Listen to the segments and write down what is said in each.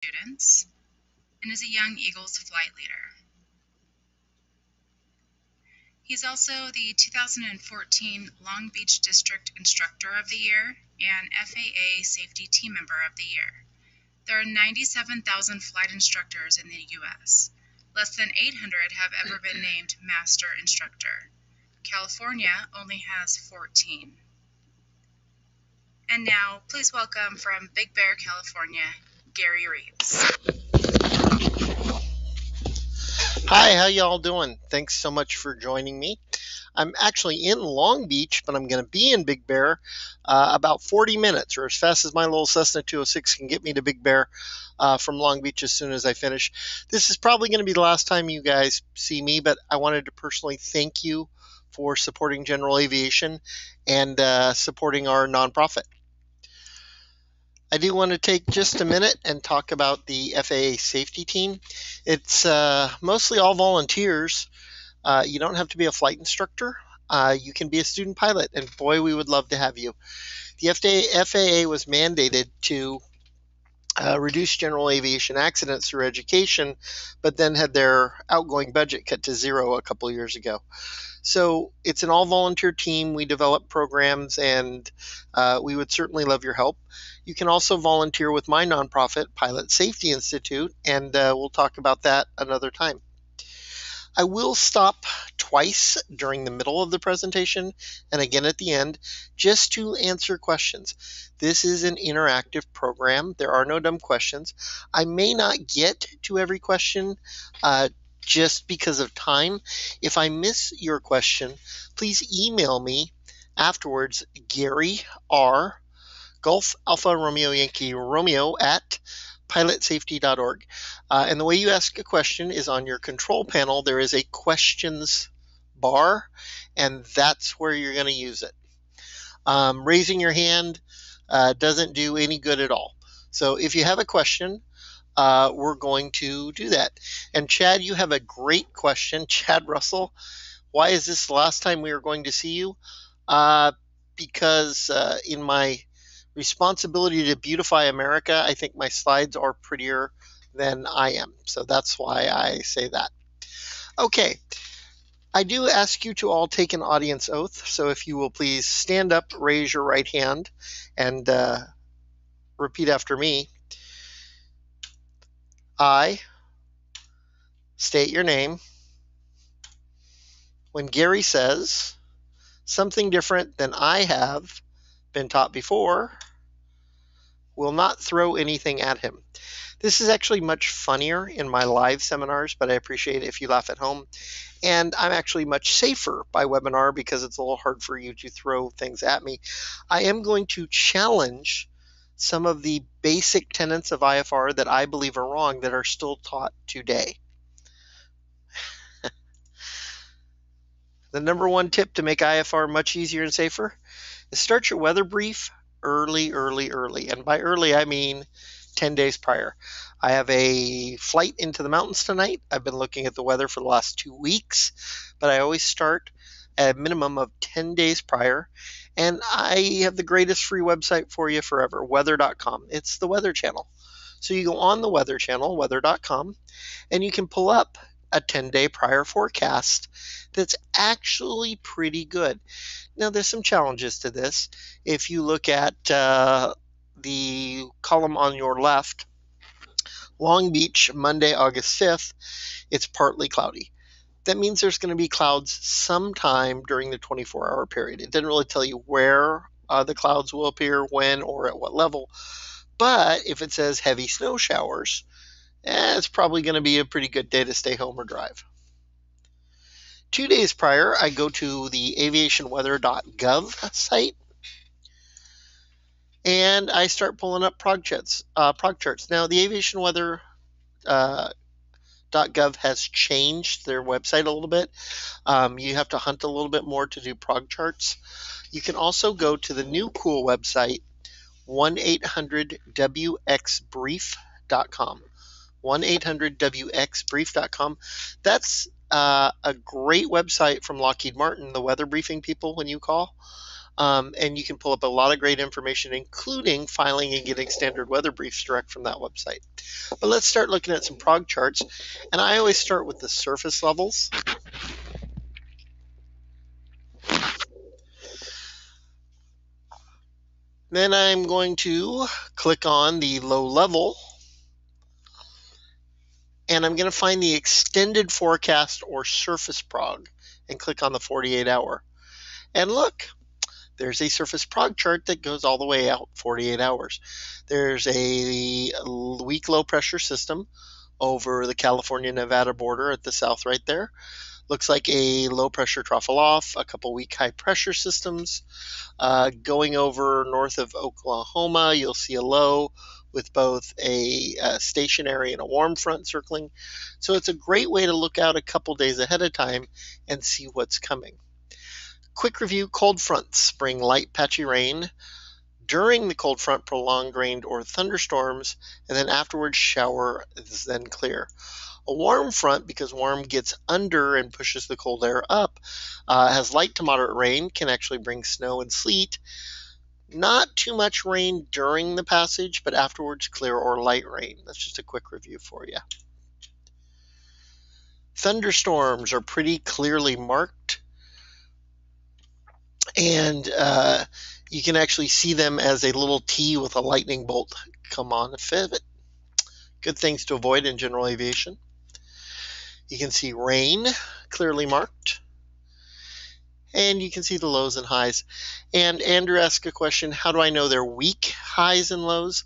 students and is a young Eagles flight leader. He's also the 2014 Long Beach District Instructor of the Year and FAA Safety Team Member of the Year. There are 97,000 flight instructors in the U.S. Less than 800 have ever been named Master Instructor. California only has 14. And now, please welcome from Big Bear, California, Gary Reeves. Hi, how y'all doing? Thanks so much for joining me. I'm actually in Long Beach, but I'm going to be in Big Bear about 40 minutes, or as fast as my little Cessna 206 can get me to Big Bear from Long Beach as soon as I finish. This is probably going to be the last time you guys see me, but I wanted to personally thank you for supporting General Aviation and supporting our nonprofit. I do want to take just a minute and talk about the FAA safety team. It's mostly all volunteers. You don't have to be a flight instructor. You can be a student pilot, and boy, we would love to have you. The FAA was mandated to reduce general aviation accidents through education, but then had their outgoing budget cut to zero a couple years ago. So it's an all-volunteer team. We develop programs, and we would certainly love your help. You can also volunteer with my nonprofit, Pilot Safety Institute, and we'll talk about that another time. I will stop twice during the middle of the presentation and again at the end just to answer questions. This is an interactive program. There are no dumb questions. I may not get to every question just because of time. If I miss your question, please email me afterwards, Gary R. Golf Alpha Romeo Yankee Romeo at pilotsafety.org. And the way you ask a question is on your control panel. There is a questions bar, and that's where you're going to use it. Raising your hand doesn't do any good at all. So if you have a question, we're going to do that. And Chad, you have a great question. Chad Russell, why is this the last time we are going to see you? Because in my responsibility to beautify America, I think my slides are prettier than I am. So that's why I say that. Okay, I do ask you to all take an audience oath. So if you will please stand up, raise your right hand, and repeat after me. I state your name. When Gary says something different than I have been taught before, will not throw anything at him. This is actually much funnier in my live seminars, but I appreciate it if you laugh at home. And I'm actually much safer by webinar because it's a little hard for you to throw things at me. I am going to challenge some of the basic tenets of IFR that I believe are wrong that are still taught today. The number one tip to make IFR much easier and safer is start your weather brief early. And by early, I mean 10 days prior. I have a flight into the mountains tonight. I've been looking at the weather for the last 2 weeks, but I always start at a minimum of 10 days prior. And I have the greatest free website for you forever, weather.com. It's the Weather Channel. So you go on the Weather Channel, weather.com, and you can pull up a 10-day prior forecast that's actually pretty good. Now, there's some challenges to this. If you look at the column on your left, Long Beach, Monday, August 5th, it's partly cloudy. That means there's going to be clouds sometime during the 24-hour period. It didn't really tell you where the clouds will appear, when, or at what level. But if it says heavy snow showers, it's probably going to be a pretty good day to stay home or drive. 2 days prior, I go to the aviationweather.gov site, and I start pulling up prog charts. Now, the aviationweather.gov has changed their website a little bit. You have to hunt a little bit more to do prog charts. You can also go to the new cool website, 1-800-WXBrief.com. 1-800-WXBrief.com. That's a great website from Lockheed Martin, the weather briefing people when you call. And you can pull up a lot of great information, including filing and getting standard weather briefs direct from that website. But let's start looking at some prog charts. And I always start with the surface levels. Then I'm going to click on the low level, and I'm going to find the extended forecast or surface prog and click on the 48-hour. And look, there's a surface prog chart that goes all the way out 48 hours. There's a weak low pressure system over the California-Nevada border at the south right there. Looks like a low pressure trough off, a couple weak high pressure systems. Going over north of Oklahoma, you'll see a low with both a stationary and a warm front circling. So it's a great way to look out a couple days ahead of time and see what's coming. Quick review: cold fronts bring light patchy rain. During the cold front, prolonged rain or thunderstorms, and then afterwards shower is then clear. A warm front, because warm gets under and pushes the cold air up, has light to moderate rain, can actually bring snow and sleet. Not too much rain during the passage, but afterwards clear or light rain. That's just a quick review for you. Thunderstorms are pretty clearly marked, and you can actually see them as a little T with a lightning bolt come on of it. Good things to avoid in general aviation. You can see rain clearly marked, and you can see the lows and highs. And Andrew asked a question: how do I know they're weak highs and lows?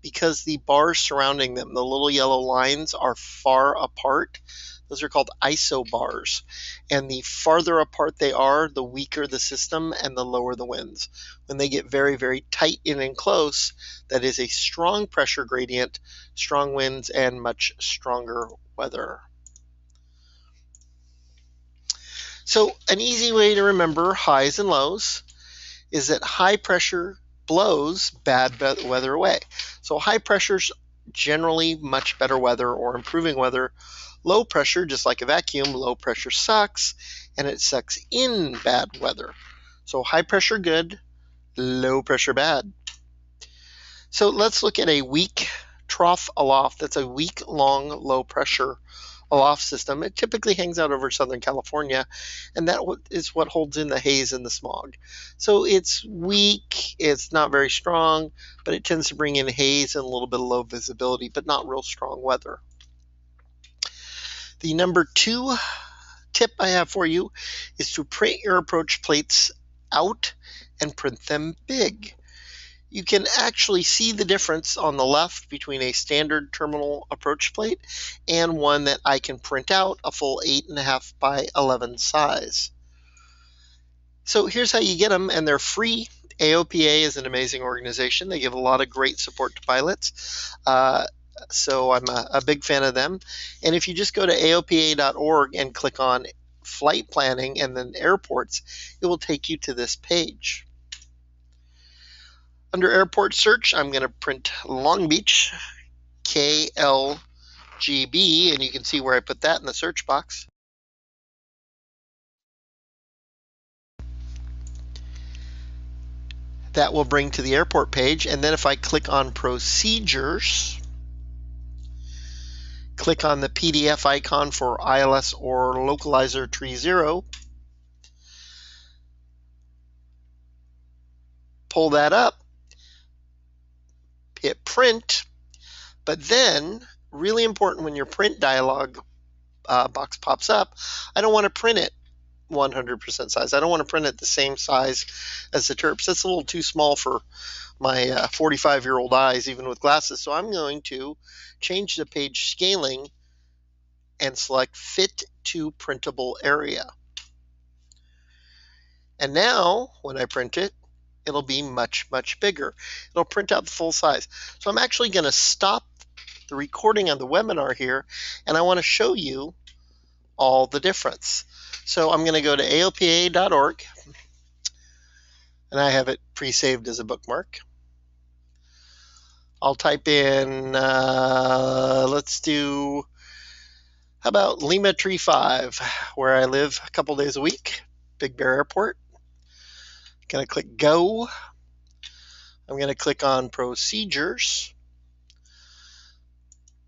Because the bars surrounding them, the little yellow lines, are far apart. Those are called isobars. And the farther apart they are, the weaker the system and the lower the winds. When they get very, very tight in and close, that is a strong pressure gradient, strong winds, and much stronger weather. So an easy way to remember highs and lows is that high pressure blows bad weather away. So high pressure's generally much better weather or improving weather. Low pressure, just like a vacuum, low pressure sucks, and it sucks in bad weather. So high pressure good, low pressure bad. So let's look at a weak trough aloft. That's a weak long low pressure aloft system. It typically hangs out over Southern California, and that is what holds in the haze and the smog. So it's weak, it's not very strong, but it tends to bring in haze and a little bit of low visibility, but not real strong weather. The number 2 tip I have for you is to print your approach plates out and print them big. You can actually see the difference on the left between a standard terminal approach plate and one that I can print out, a full 8.5 by 11 size. So here's how you get them, and they're free. AOPA is an amazing organization. They give a lot of great support to pilots. So I'm a big fan of them. And if you just go to aopa.org and click on flight planning and then airports, it will take you to this page. Under airport search, I'm going to print Long Beach, KLGB, and you can see where I put that in the search box. That will bring to the airport page, and then if I click on procedures, click on the PDF icon for ILS or localizer tree 0, pull that up, hit print, but then, really important when your print dialog box pops up, I don't want to print it 100% size. I don't want to print it the same size as the Terps. That's a little too small for my 45-year-old eyes, even with glasses. So I'm going to change the page scaling and select Fit to Printable Area. And now, when I print it, it'll be much, much bigger. It'll print out the full size. So I'm actually going to stop the recording on the webinar here, and I want to show you all the difference. So I'm going to go to aopa.org, and I have it pre-saved as a bookmark. I'll type in, let's do, how about Lima Tree 5, where I live a couple days a week, Big Bear Airport. Going to click Go. I'm going to click on Procedures.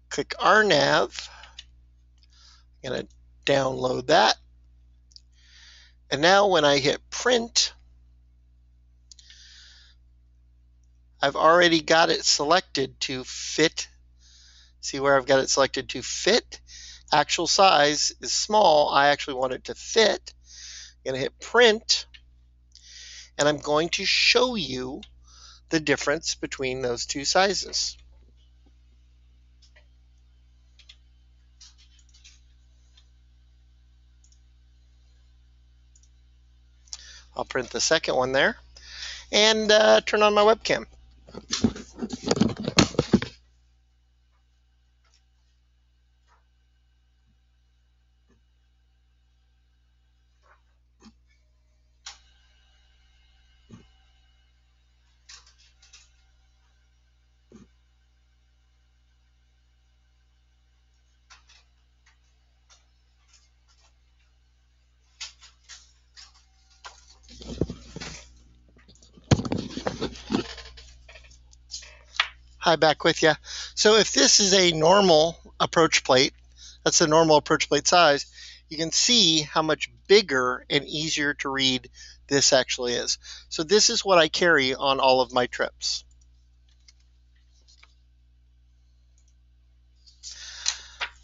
Click RNAV. I'm going to download that. And now when I hit Print, I've already got it selected to fit. See where I've got it selected to fit? Actual size is small. I actually want it to fit. I'm going to hit Print. And I'm going to show you the difference between those two sizes. I'll print the second one there and turn on my webcam. Hi, back with you. So if this is a normal approach plate, that's a normal approach plate size, you can see how much bigger and easier to read this actually is. So this is what I carry on all of my trips.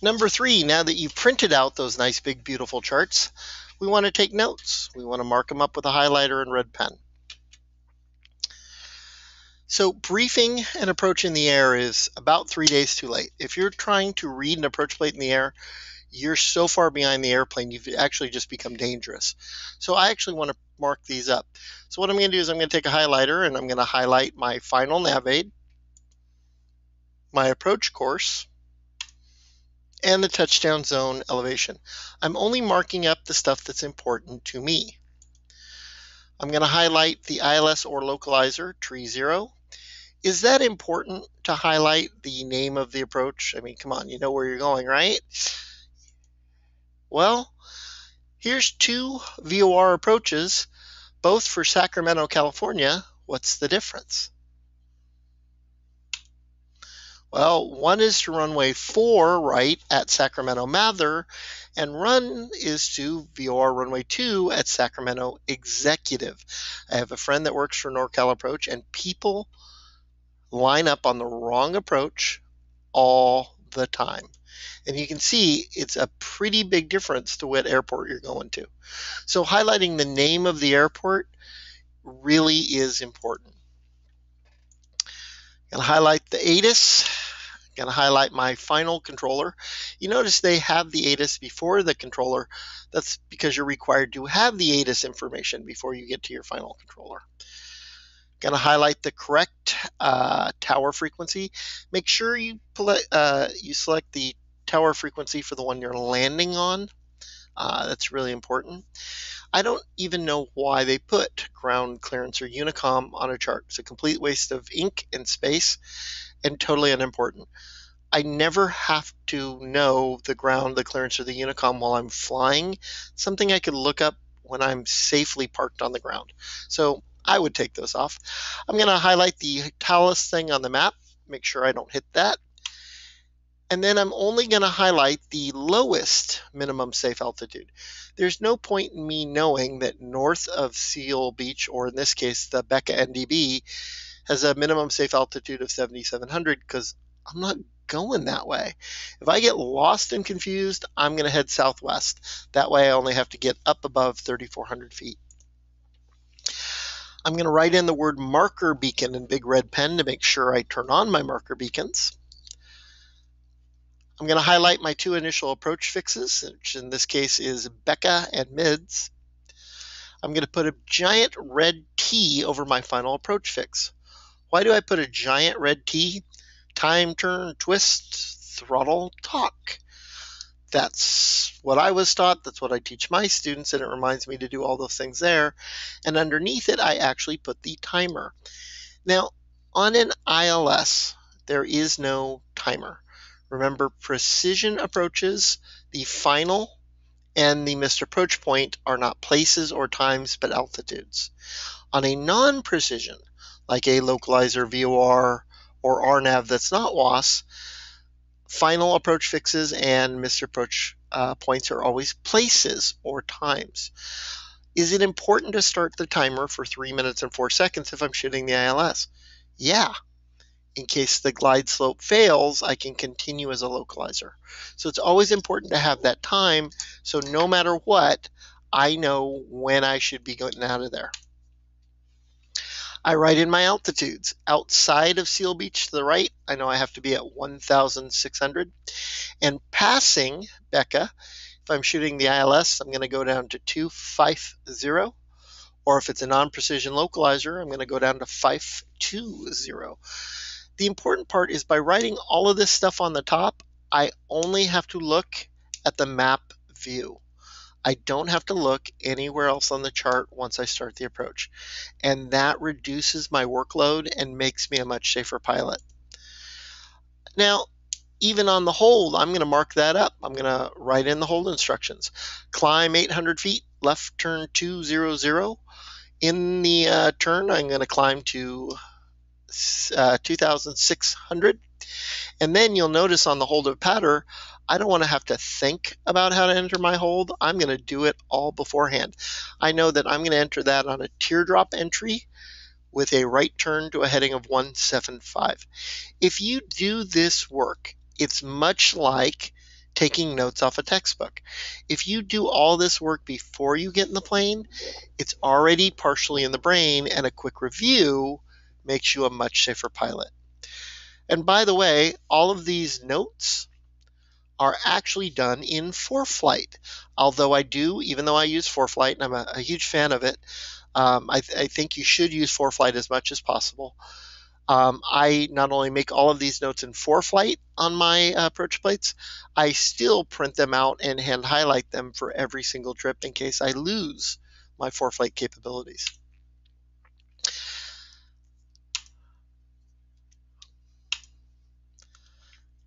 Number 3, now that you've printed out those nice big beautiful charts, we want to take notes. We want to mark them up with a highlighter and red pen. So briefing an approach in the air is about 3 days too late. If you're trying to read an approach plate in the air, you're so far behind the airplane, you've actually just become dangerous. So I actually want to mark these up. So what I'm going to do is I'm going to take a highlighter and I'm going to highlight my final nav aid, my approach course, and the touchdown zone elevation. I'm only marking up the stuff that's important to me. I'm going to highlight the ILS or localizer, tree 0. Is that important to highlight the name of the approach? I mean, come on, you know where you're going, right? Well, here's 2 VOR approaches, both for Sacramento, California. What's the difference? Well, one is to runway 4 right at Sacramento Mather, and run is to VOR runway 2 at Sacramento Executive. I have a friend that works for NorCal Approach, and people line up on the wrong approach all the time. And you can see it's a pretty big difference to what airport you're going to. So highlighting the name of the airport really is important. I'm going to highlight the ATIS. I'm going to highlight my final controller. You notice they have the ATIS before the controller. That's because you're required to have the ATIS information before you get to your final controller. Going to highlight the correct tower frequency. Make sure you select the tower frequency for the one you're landing on. That's really important. I don't even know why they put ground clearance or Unicom on a chart. It's a complete waste of ink and space and totally unimportant. I never have to know the ground, the clearance, or the Unicom while I'm flying. Something I could look up when I'm safely parked on the ground. So I would take those off. I'm going to highlight the talus thing on the map, make sure I don't hit that. And then I'm only going to highlight the lowest minimum safe altitude. There's no point in me knowing that north of Seal Beach, or in this case, the Becca NDB, has a minimum safe altitude of 7,700 because I'm not going that way. If I get lost and confused, I'm going to head southwest. That way I only have to get up above 3,400 feet. I'm going to write in the word marker beacon in big red pen to make sure I turn on my marker beacons. I'm going to highlight my 2 initial approach fixes, which in this case is Becca and Mids. I'm going to put a giant red T over my final approach fix. Why do I put a giant red T? Time, turn, twist, throttle, talk. That's what I was taught. That's what I teach my students, and it reminds me to do all those things there. And underneath it, I actually put the timer. Now, on an ILS, there is no timer. Remember, precision approaches, the final and the missed approach point are not places or times, but altitudes. On a non-precision, like a localizer, VOR, or RNAV that's not WAS, final approach fixes and missed approach points are always places or times. Is it important to start the timer for 3 minutes and 4 seconds if I'm shooting the ILS? Yeah. In case the glide slope fails, I can continue as a localizer. So it's always important to have that time, so no matter what, I know when I should be getting out of there. I write in my altitudes. Outside of Seal Beach to the right, I know I have to be at 1,600. And passing Becca, if I'm shooting the ILS, I'm going to go down to 250. Or if it's a non-precision localizer, I'm going to go down to 520. The important part is by writing all of this stuff on the top, I only have to look at the map view. I don't have to look anywhere else on the chart once I start the approach. And that reduces my workload and makes me a much safer pilot. Now, even on the hold, I'm going to mark that up. I'm going to write in the hold instructions. Climb 800 feet, left turn 200. In the turn, I'm going to climb to 2,600. And then you'll notice on the hold of patter, I don't want to have to think about how to enter my hold. I'm going to do it all beforehand. I know that I'm going to enter that on a teardrop entry with a right turn to a heading of 175. If you do this work, it's much like taking notes off a textbook. If you do all this work before you get in the plane, it's already partially in the brain, and a quick review makes you a much safer pilot. And by the way, all of these notes are actually done in ForeFlight. Although I do, even though I use ForeFlight, and I'm a huge fan of it, I think you should use ForeFlight as much as possible. I not only make all of these notes in ForeFlight on my approach plates, I still print them out and hand highlight them for every single trip in case I lose my ForeFlight capabilities.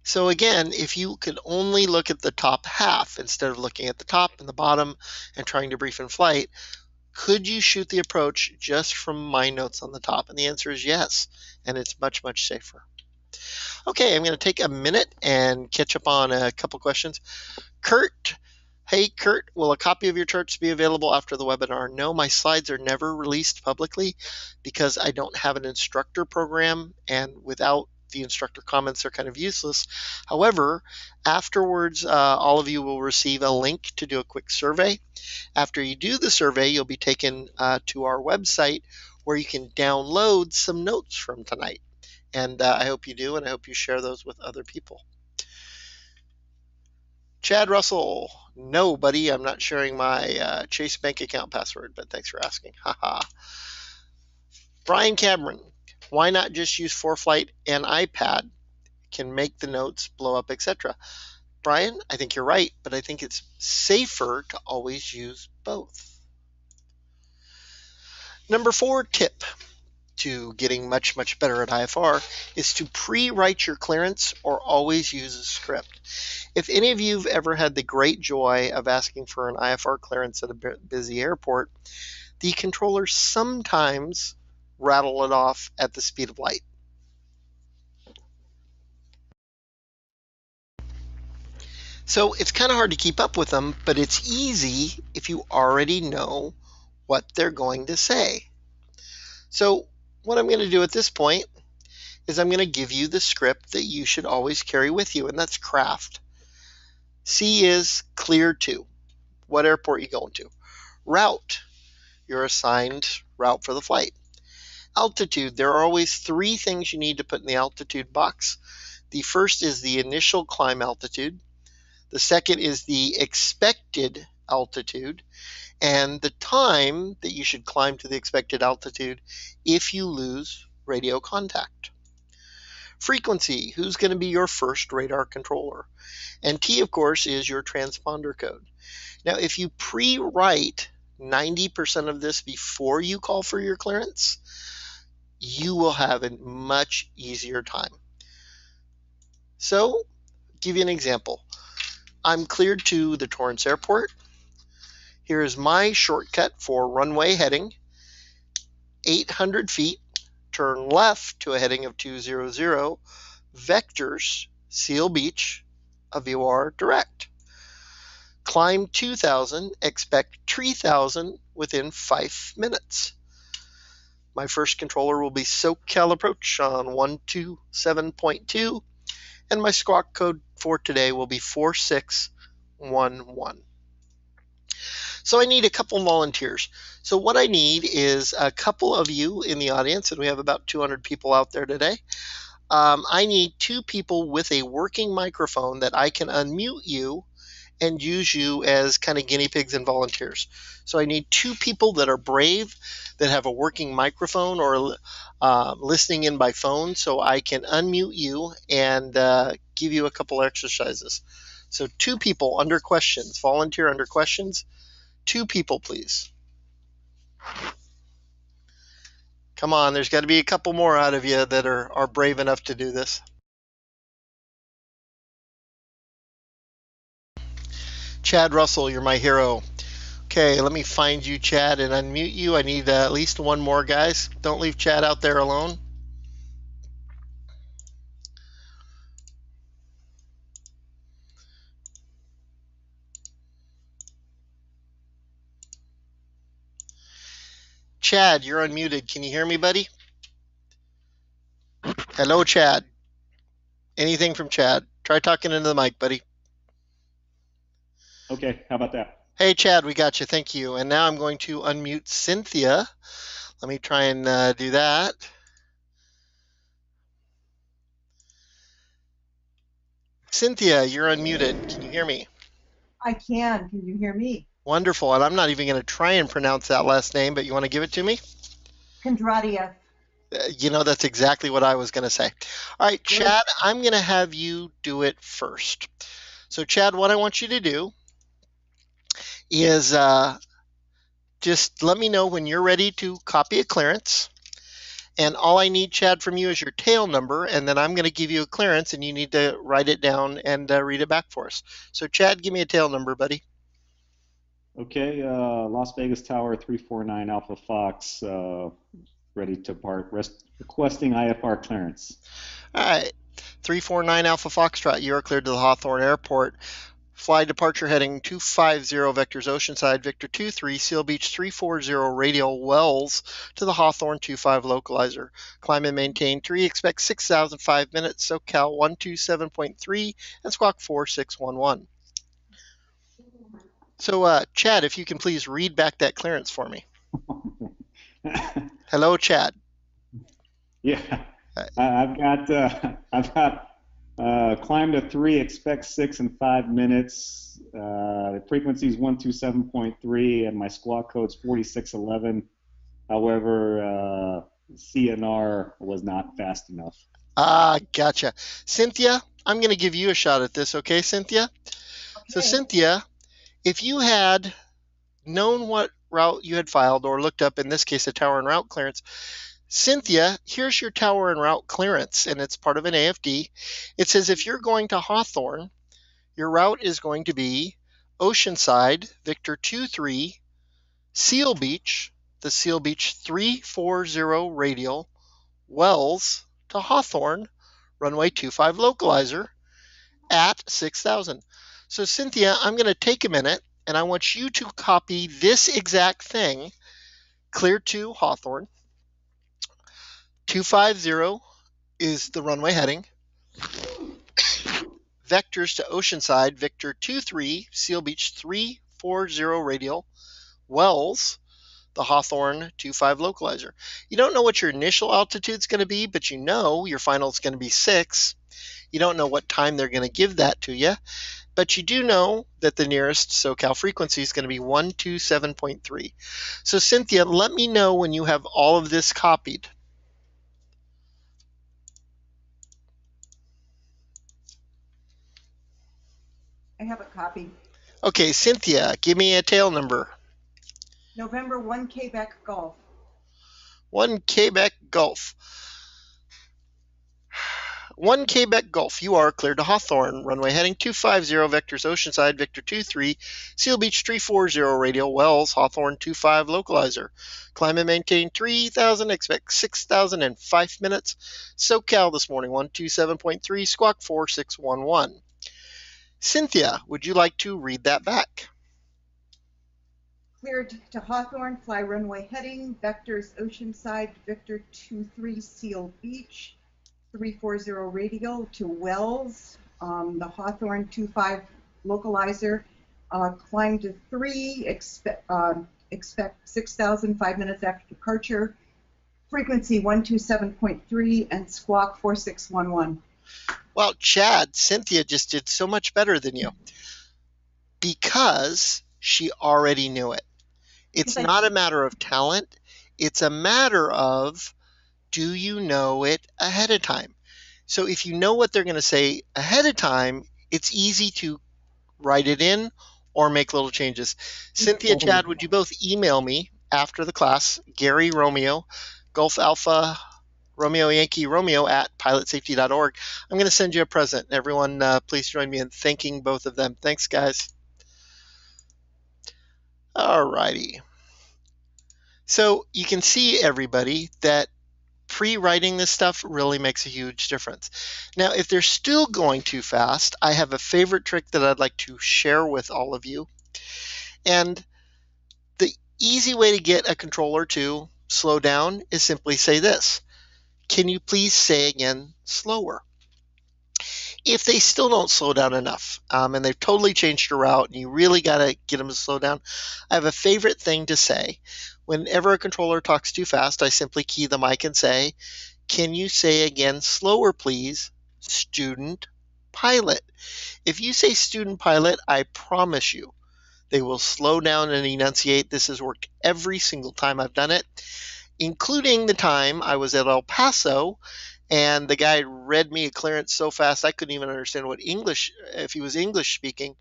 So again, if you could only look at the top half instead of looking at the top and the bottom and trying to brief in flight, could you shoot the approach just from my notes on the top? And the answer is yes, and it's much, much safer. Okay, I'm going to take a minute and catch up on a couple questions. Kurt, hey Kurt, will a copy of your charts be available after the webinar? No, my slides are never released publicly because I don't have an instructor program, and without the instructor comments are kind of useless. However, afterwards, all of you will receive a link to do a quick survey. After you do the survey, you'll be taken to our website where you can download some notes from tonight. And I hope you do, and I hope you share those with other people. Chad Russell, no, buddy, I'm not sharing my Chase bank account password, but thanks for asking. Haha. Brian Cameron, why not just use ForeFlight and iPad? Can make the notes blow up, etc. Brian, I think you're right, but I think it's safer to always use both. Number 4 tip to getting much, much better at IFR is to pre-write your clearance or always use a script. If any of you have ever had the great joy of asking for an IFR clearance at a busy airport, the controllers sometimes rattle it off at the speed of light. So it's kind of hard to keep up with them, but it's easy if you already know what they're going to say. So what I'm going to do at this point is I'm going to give you the script that you should always carry with you, and that's craft. C is clear to. What airport are you going to? Route, your assigned route for the flight. Altitude, there are always 3 things you need to put in the altitude box. The first is the initial climb altitude. The second is the expected altitude, and the time that you should climb to the expected altitude if you lose radio contact. Frequency, who's going to be your first radar controller? And T, of course, is your transponder code. Now, if you pre-write 90% of this before you call for your clearance, you will have a much easier time. So, give you an example. I'm cleared to the Torrance Airport. Here is my shortcut for runway heading. 800 feet, turn left to a heading of 200, vectors, Seal Beach, IFR direct. Climb 2,000, expect 3,000 within 5 minutes. My first controller will be SoCal Approach on 127.2, and my squawk code for today will be 4611. So I need a couple volunteers. So what I need is a couple of you in the audience, and we have about 200 people out there today. I need 2 people with a working microphone that I can unmute you and use you as kind of guinea pigs and volunteers. So I need 2 people that are brave, that have a working microphone or listening in by phone, so I can unmute you and give you a couple exercises. So 2 people under questions, volunteer under questions. 2 people, please. Come on, there's got to be a couple more out of you that are brave enough to do this. Chad Russell, you're my hero. Okay, let me find you, Chad, and unmute you. I need at least one more, guys. Don't leave Chad out there alone. Chad, you're unmuted. Can you hear me, buddy? Hello, Chad. Anything from Chad? Try talking into the mic, buddy. Okay, how about that? Hey, Chad, we got you. Thank you. And now I'm going to unmute Cynthia. Let me try and do that. Cynthia, you're unmuted. Can you hear me? I can. Can you hear me? Wonderful. And I'm not even going to try and pronounce that last name, but you want to give it to me? Kondratia. You know, that's exactly what I was going to say. All right, Chad, I'm going to have you do it first. So, Chad, what I want you to do is just let me know when you're ready to copy a clearance. And all I need, Chad, from you is your tail number, and then I'm going to give you a clearance, and you need to write it down and read it back for us. So, Chad, give me a tail number, buddy. Okay, Las Vegas Tower 349 Alpha Fox, ready to park, requesting IFR clearance. All right, 349 Alpha Foxtrot, you are cleared to the Hawthorne Airport. Fly departure heading 250 vectors Oceanside, Victor 23, Seal Beach 340 radial Wells to the Hawthorne 25 localizer. Climb and maintain 3, expect 6,005 minutes, SoCal 127.3, and squawk 4611. So, Chad, if you can please read back that clearance for me. Hello, Chad. Yeah, I've got climb to 3, expect 6 in 5 minutes. The frequency is 127.3, and my squawk code's 4611. However, CNR was not fast enough. Gotcha. Cynthia, I'm going to give you a shot at this, okay, Cynthia? Okay. So, Cynthia, if you had known what route you had filed or looked up, in this case, a tower and route clearance, Cynthia, here's your tower and route clearance, and it's part of an AFD. It says if you're going to Hawthorne, your route is going to be Oceanside, Victor 23, Seal Beach, the Seal Beach 340 radial, Wells to Hawthorne, runway 25 localizer at 6,000. So, Cynthia, I'm going to take a minute, and I want you to copy this exact thing, clear to Hawthorne. 250 is the runway heading. Vectors to Oceanside, Victor 23, Seal Beach 340 radial, Wells, the Hawthorne 25 localizer. You don't know what your initial altitude is going to be, but you know your final is going to be 6. You don't know what time they're going to give that to you, but you do know that the nearest SoCal frequency is going to be 127.3. So, Cynthia, let me know when you have all of this copied. I have it copied. Okay, Cynthia, give me a tail number. November 1 Quebec Golf. 1 Quebec Golf. 1 Quebec Gulf, you are cleared to Hawthorne, runway heading 250, vectors Oceanside, Victor 23, Seal Beach 340, radial Wells, Hawthorne 25, localizer. Climb and maintain 3,000, expect 6,000 in 5 minutes. SoCal this morning, 127.3, squawk 4611. Cynthia, would you like to read that back? Cleared to Hawthorne, fly runway heading, vectors Oceanside, Victor 23, Seal Beach, 340 radial to Wells, the Hawthorne 25 localizer, climb to 3, expect 6,000 5 minutes after departure, frequency 127.3, and squawk 4611. Well, Chad, Cynthia just did so much better than you because she already knew it. It's not a matter of talent. It's a matter of, do you know it ahead of time? So if you know what they're going to say ahead of time, it's easy to write it in or make little changes. Cynthia, Chad, would you both email me after the class, Gary Romeo, Golf Alpha Romeo Yankee Romeo at pilotsafety.org. I'm going to send you a present. Everyone, please join me in thanking both of them. Thanks, guys. All righty. So you can see, everybody, that pre-writing this stuff really makes a huge difference. Now, if they're still going too fast, I have a favorite trick that I'd like to share with all of you. And the easy way to get a controller to slow down is simply say this: can you please say again slower? If they still don't slow down enough, and they've totally changed your route and you really got to get them to slow down, I have a favorite thing to say. Whenever a controller talks too fast, I simply key the mic and say, can you say again slower, please, student pilot? If you say student pilot, I promise you they will slow down and enunciate. This has worked every single time I've done it, including the time I was at El Paso and the guy read me a clearance so fast I couldn't even understand what English, if he was English speaking.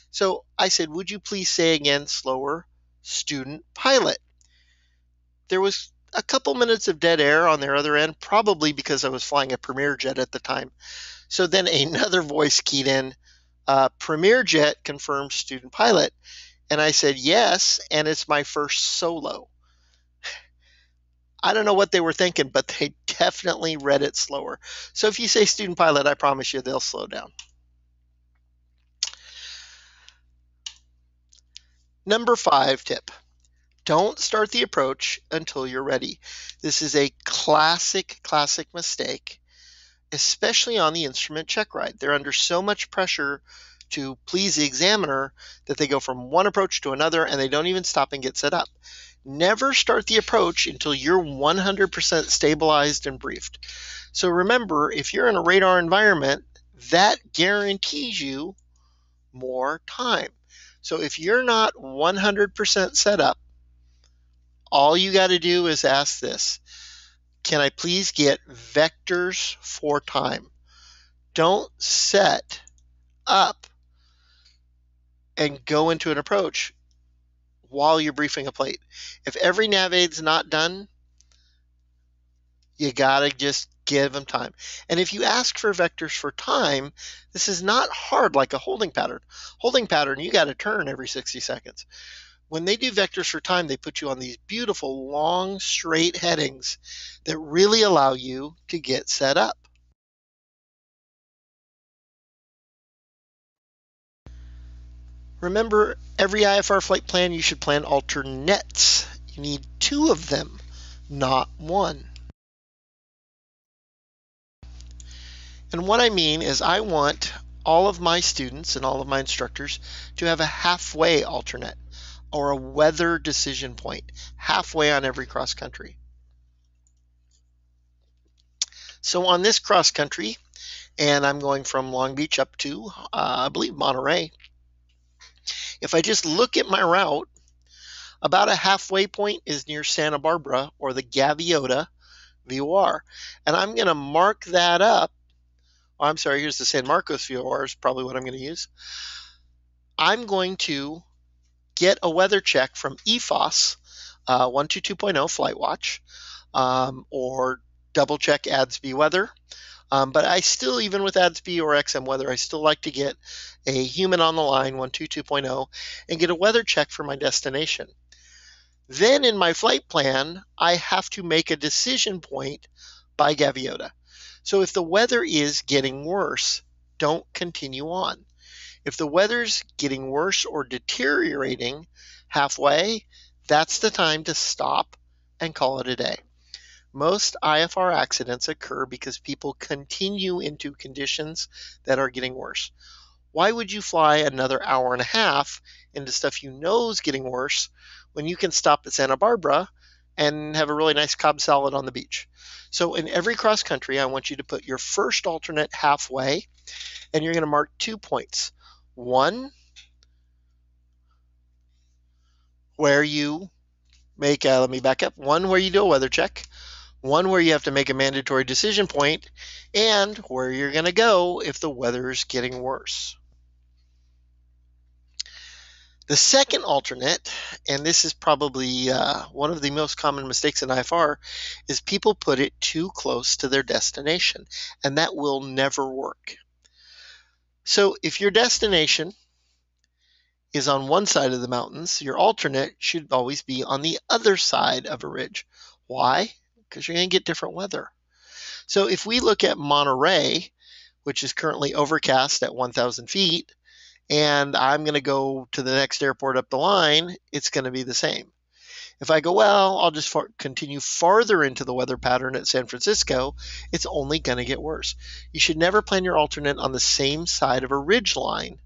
So I said, would you please say again slower, student pilot? There was a couple minutes of dead air on their other end, probably because I was flying a Premier jet at the time. So then another voice keyed in, Premier jet confirmed student pilot. And I said, yes, and it's my first solo. I don't know what they were thinking, but they definitely read it slower. So if you say student pilot, I promise you they'll slow down. Number 5 tip: don't start the approach until you're ready. This is a classic mistake, especially on the instrument check ride. They're under so much pressure to please the examiner that they go from one approach to another and they don't even stop and get set up. Never start the approach until you're 100% stabilized and briefed. So remember, if you're in a radar environment, that guarantees you more time. So if you're not 100% set up, all you got to do is ask this: can I please get vectors for time? Don't set up and go into an approach while you're briefing a plate. If every nav aid's not done, you gotta just give them time. And if you ask for vectors for time, this is not hard like a holding pattern. Holding pattern, you gotta turn every 60 seconds. When they do vectors for time, they put you on these beautiful long straight headings that really allow you to get set up. Remember, every IFR flight plan, you should plan alternates. You need 2 of them, not 1. And what I mean is I want all of my students and all of my instructors to have a halfway alternate or a weather decision point, halfway on every cross country. So on this cross country, and I'm going from Long Beach up to, I believe, Monterey, if I just look at my route, about a halfway point is near Santa Barbara or the Gaviota VOR. And I'm going to mark that up. Oh, I'm sorry, here's the San Marcos VOR is probably what I'm going to use. I'm going to get a weather check from EFOS 122.0 Flight Watch, or double check ADS-B weather. But I still, even with ADS-B or XM weather, I still like to get a human on the line, 122.0, and get a weather check for my destination. Then in my flight plan, I have to make a decision point by Gaviota. So if the weather is getting worse, don't continue on. If the weather's getting worse or deteriorating halfway, that's the time to stop and call it a day. Most IFR accidents occur because people continue into conditions that are getting worse. Why would you fly another hour and a half into stuff you know is getting worse when you can stop at Santa Barbara and have a really nice Cobb salad on the beach? So in every cross country, I want you to put your first alternate halfway, and you're going to mark 2 points. One, where you make, let me back up, one where you do a weather check, one where you have to make a mandatory decision point, and where you're going to go if the weather's getting worse. The second alternate, and this is probably one of the most common mistakes in IFR, is people put it too close to their destination, and that will never work. So if your destination is on one side of the mountains, your alternate should always be on the other side of a ridge. Why? Because you're going to get different weather. So if we look at Monterey, which is currently overcast at 1,000 feet, and I'm going to go to the next airport up the line, it's going to be the same. If I go, well, I'll just continue farther into the weather pattern at San Francisco, it's only going to get worse. You should never plan your alternate on the same side of a ridge line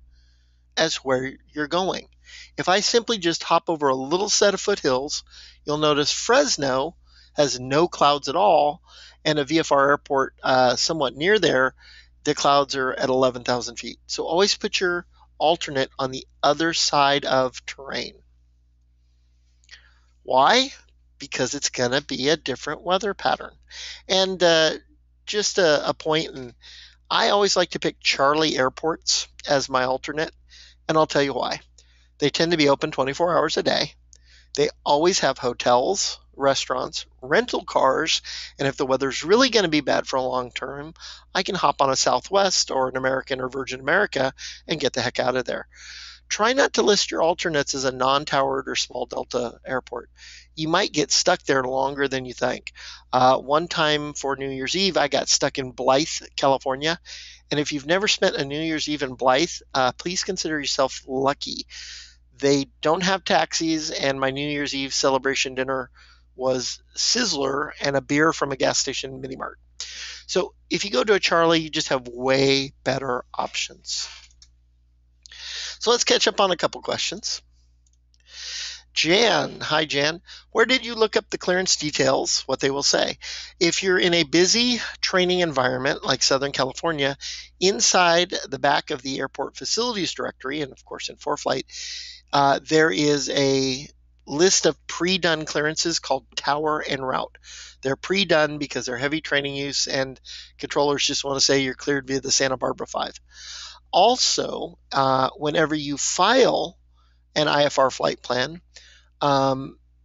as where you're going. If I simply just hop over a little set of foothills, you'll notice Fresno has no clouds at all, and a VFR airport somewhat near there, the clouds are at 11,000 feet. So always put your alternate on the other side of terrain. Why? Because it's going to be a different weather pattern. And just a point, and I always like to pick Charlie airports as my alternate, and I'll tell you why. They tend to be open 24 hours a day. They always have hotels, restaurants, rental cars, and if the weather's really going to be bad for a long term, I can hop on a Southwest or an American or Virgin America and get the heck out of there. Try not to list your alternates as a non-towered or small Delta airport. You might get stuck there longer than you think. One time for New Year's Eve, I got stuck in Blythe, California. And if you've never spent a New Year's Eve in Blythe, please consider yourself lucky. They don't have taxis, and my New Year's Eve celebration dinner was Sizzler and a beer from a gas station mini mart. So if you go to a Charlie, you just have way better options. So let's catch up on a couple questions. Jan, hi Jan, where did you look up the clearance details, what they will say? If you're in a busy training environment like Southern California, inside the back of the airport facilities directory, and of course in ForeFlight, there is a list of pre-done clearances called tower en route. They're pre-done because they're heavy training use, and controllers just want to say you're cleared via the Santa Barbara 5. Also, whenever you file an IFR flight plan,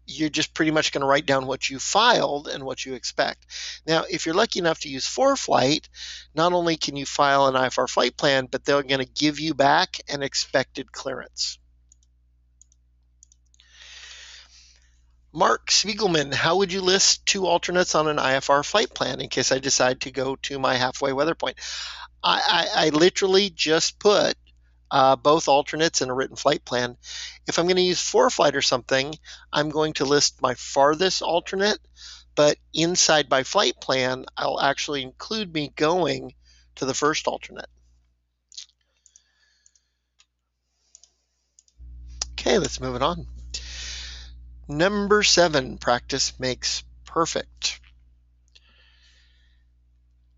you're just pretty much going to write down what you filed and what you expect. Now, if you're lucky enough to use ForeFlight, not only can you file an IFR flight plan, but they're going to give you back an expected clearance. Mark Spiegelman, how would you list 2 alternates on an IFR flight plan in case I decide to go to my halfway weather point? I literally just put both alternates in a written flight plan. If I'm going to use ForeFlight or something, I'm going to list my farthest alternate, but inside my flight plan, I'll actually include me going to the first alternate. Okay, let's move it on. Number 7, practice makes perfect.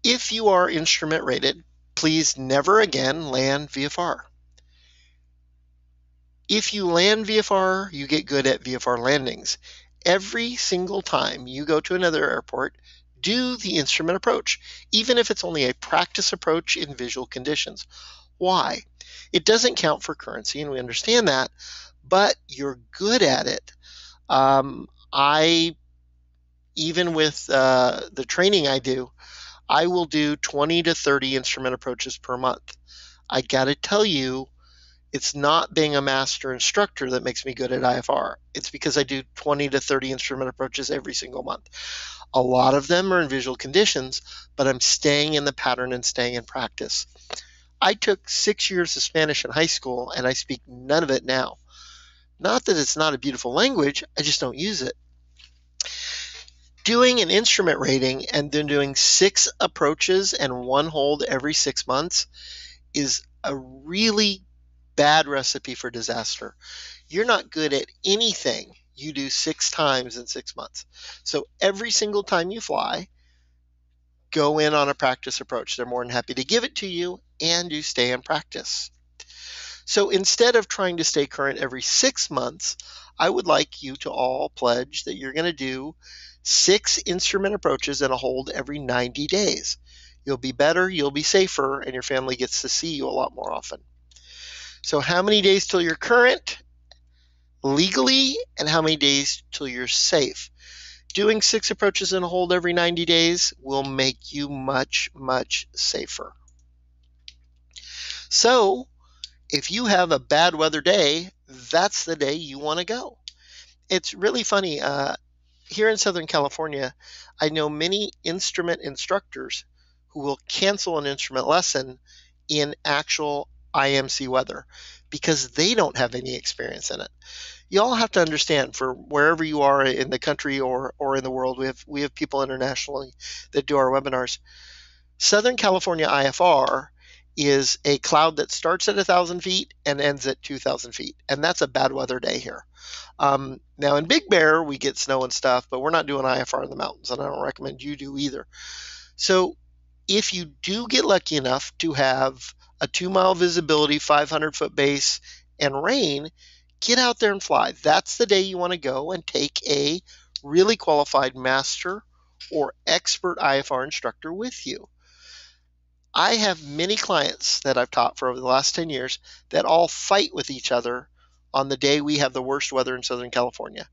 If you are instrument rated, please never again land VFR. If you land VFR, you get good at VFR landings. Every single time you go to another airport, do the instrument approach, even if it's only a practice approach in visual conditions. Why? It doesn't count for currency, and we understand that, but you're good at it. Even with the training I do, I will do 20 to 30 instrument approaches per month. I got to tell you, it's not being a master instructor that makes me good at IFR. It's because I do 20 to 30 instrument approaches every single month. A lot of them are in visual conditions, but I'm staying in the pattern and staying in practice. I took 6 years of Spanish in high school, and I speak none of it now. Not that it's not a beautiful language, I just don't use it. Doing an instrument rating and then doing 6 approaches and 1 hold every 6 months is a really bad recipe for disaster. You're not good at anything you do 6 times in 6 months. So every single time you fly, go in on a practice approach. They're more than happy to give it to you, and you stay in practice. So instead of trying to stay current every 6 months, I would like you to all pledge that you're going to do 6 instrument approaches and a hold every 90 days. You'll be better, you'll be safer, and your family gets to see you a lot more often. So how many days till you're current legally, and how many days till you're safe? Doing 6 approaches and a hold every 90 days will make you much, much safer. So if you have a bad weather day, that's the day you want to go. It's really funny. Here in Southern California, I know many instrument instructors who will cancel an instrument lesson in actual IMC weather because they don't have any experience in it. You all have to understand, for wherever you are in the country or in the world, we have people internationally that do our webinars. Southern California IFR is a cloud that starts at 1,000 feet and ends at 2,000 feet, and that's a bad weather day here. Now in Big Bear, we get snow and stuff, but we're not doing IFR in the mountains, and I don't recommend you do either. So if you do get lucky enough to have a 2-mile visibility, 500-foot base, and rain, get out there and fly. That's the day you want to go and take a really qualified master or expert IFR instructor with you. I have many clients that I've taught for over the last 10 years that all fight with each other on the day we have the worst weather in Southern California.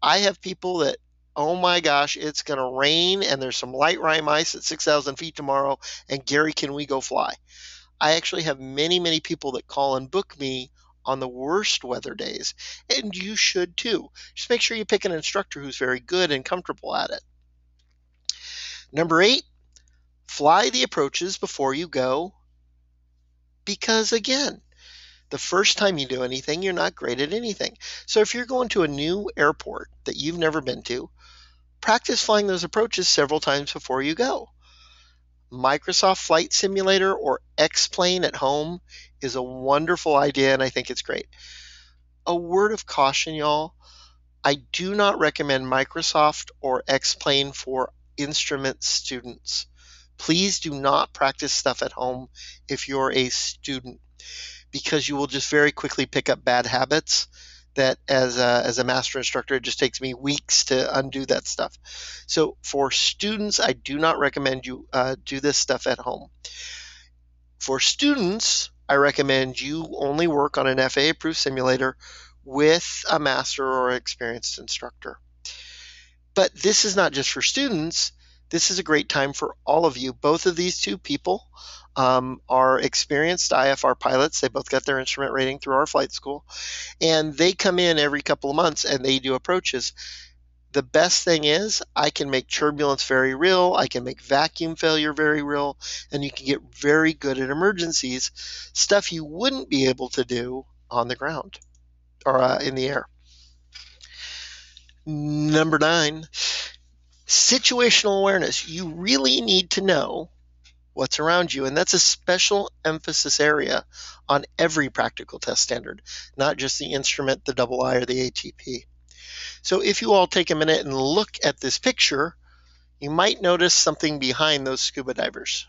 I have people that, oh my gosh, it's going to rain and there's some light rime ice at 6,000 feet tomorrow, and Gary, can we go fly? I actually have many, many people that call and book me on the worst weather days, and you should too. Just make sure you pick an instructor who's very good and comfortable at it. Number 8, fly the approaches before you go, because again, the first time you do anything, you're not great at anything. So if you're going to a new airport that you've never been to, practice flying those approaches several times before you go. Microsoft Flight Simulator or X-Plane at home is a wonderful idea, and I think it's great. A word of caution, y'all. I do not recommend Microsoft or X-Plane for instrument students. Please do not practice stuff at home if you're a student, because you will just very quickly pick up bad habits that as a master instructor, it just takes me weeks to undo that stuff. So for students, I do not recommend you do this stuff at home. For students, I recommend you only work on an FAA-approved simulator with a master or experienced instructor. But this is not just for students. This is a great time for all of you. Both of these two people are experienced IFR pilots. They both got their instrument rating through our flight school, and they come in every couple of months and they do approaches. The best thing is I can make turbulence very real, I can make vacuum failure very real, and you can get very good at emergencies, stuff you wouldn't be able to do on the ground or in the air. Number 9, situational awareness. You really need to know what's around you, and that's a special emphasis area on every practical test standard, not just the instrument, the II, or the ATP. So if you all take a minute and look at this picture, you might notice something behind those scuba divers.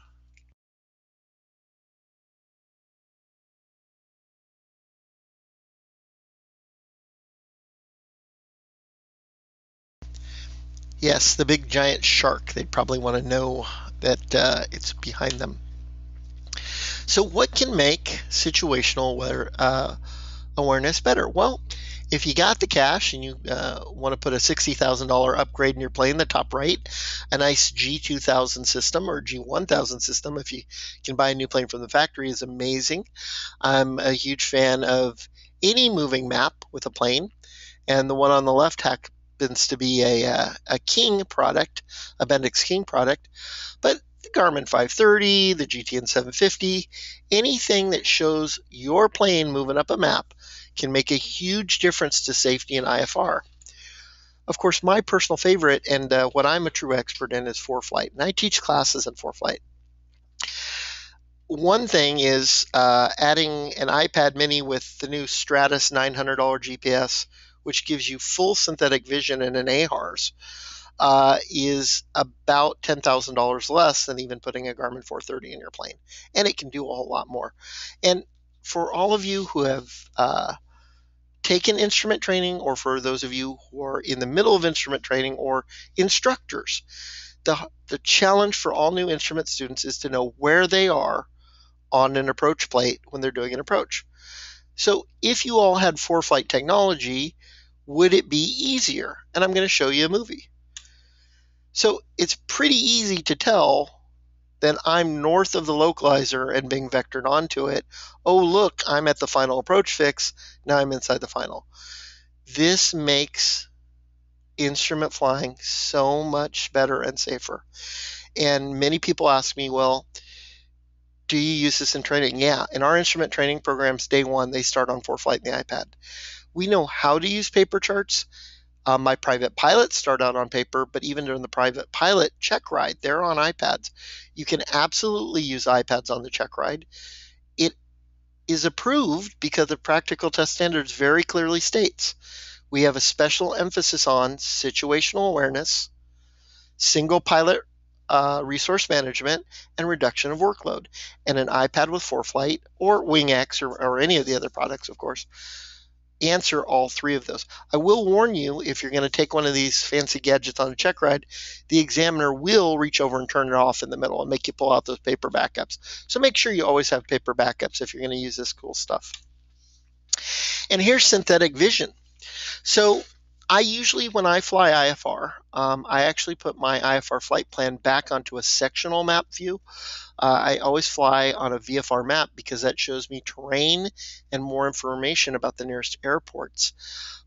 Yes, the big giant shark. They'd probably want to know that it's behind them. So what can make situational awareness better? Well, If you got the cash and you want to put a $60,000 upgrade in your plane, the top right, a nice G2000 system or G1000 system, if you can buy a new plane from the factory, is amazing. I'm a huge fan of any moving map with a plane, and the one on the left happens to be a King product, a Bendix King product, but the Garmin 530, the GTN 750, anything that shows your plane moving up a map can make a huge difference to safety in IFR. Of course, my personal favorite and what I'm a true expert in is ForeFlight, and I teach classes in ForeFlight. One thing is adding an iPad mini with the new Stratus $900 GPS, which gives you full synthetic vision and an AHRS, is about $10,000 less than even putting a Garmin 430 in your plane, and it can do a whole lot more. And for all of you who have taken instrument training, or for those of you who are in the middle of instrument training or instructors, the challenge for all new instrument students is to know where they are on an approach plate when they're doing an approach. So if you all had ForeFlight technology, would it be easier? And I'm going to show you a movie. So it's pretty easy to tell that I'm north of the localizer and being vectored onto it. Oh, look, I'm at the final approach fix. Now I'm inside the final. This makes instrument flying so much better and safer. And many people ask me, well, do you use this in training? Yeah, in our instrument training programs, day one, they start on ForeFlight and the iPad. We know how to use paper charts. My private pilots start out on paper, but even during the private pilot check ride, they're on iPads. You can absolutely use iPads on the check ride. It is approved because the practical test standards very clearly states we have a special emphasis on situational awareness, single pilot resource management, and reduction of workload. And an iPad with ForeFlight or WingX or any of the other products, of course, answer all three of those. I will warn you, if you're going to take one of these fancy gadgets on a check ride, the examiner will reach over and turn it off in the middle and make you pull out those paper backups. So make sure you always have paper backups if you're going to use this cool stuff. And here's synthetic vision. So I usually, when I fly IFR, I actually put my IFR flight plan back onto a sectional map view. I always fly on a VFR map because that shows me terrain and more information about the nearest airports.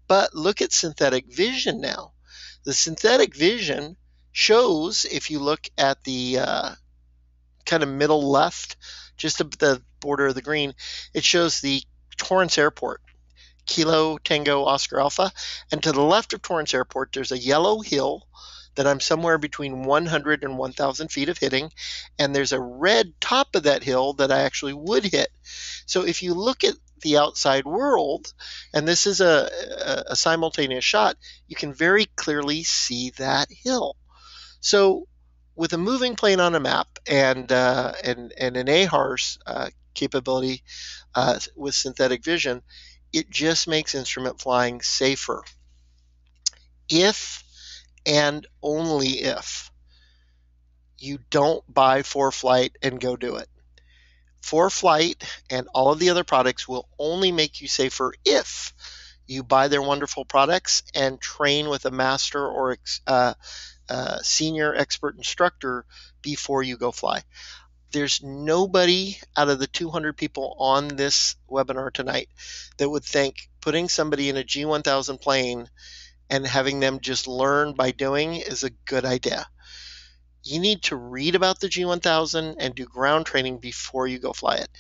But look at synthetic vision now. The synthetic vision shows, if you look at the kind of middle left, just at the border of the green, it shows the Torrance Airport, Kilo Tango Oscar Alpha. And to the left of Torrance Airport, there's a yellow hill that I'm somewhere between 100 and 1,000 feet of hitting, and there's a red top of that hill that I actually would hit. So if you look at the outside world, and this is a simultaneous shot, you can very clearly see that hill. So with a moving plane on a map and an AHRS capability with synthetic vision, it just makes instrument flying safer. If and only if you don't buy ForeFlight and go do it. ForeFlight and all of the other products will only make you safer if you buy their wonderful products and train with a master or senior expert instructor before you go fly. There's nobody out of the 200 people on this webinar tonight that would think putting somebody in a G1000 plane and having them just learn by doing is a good idea. You need to read about the G1000 and do ground training before you go fly it.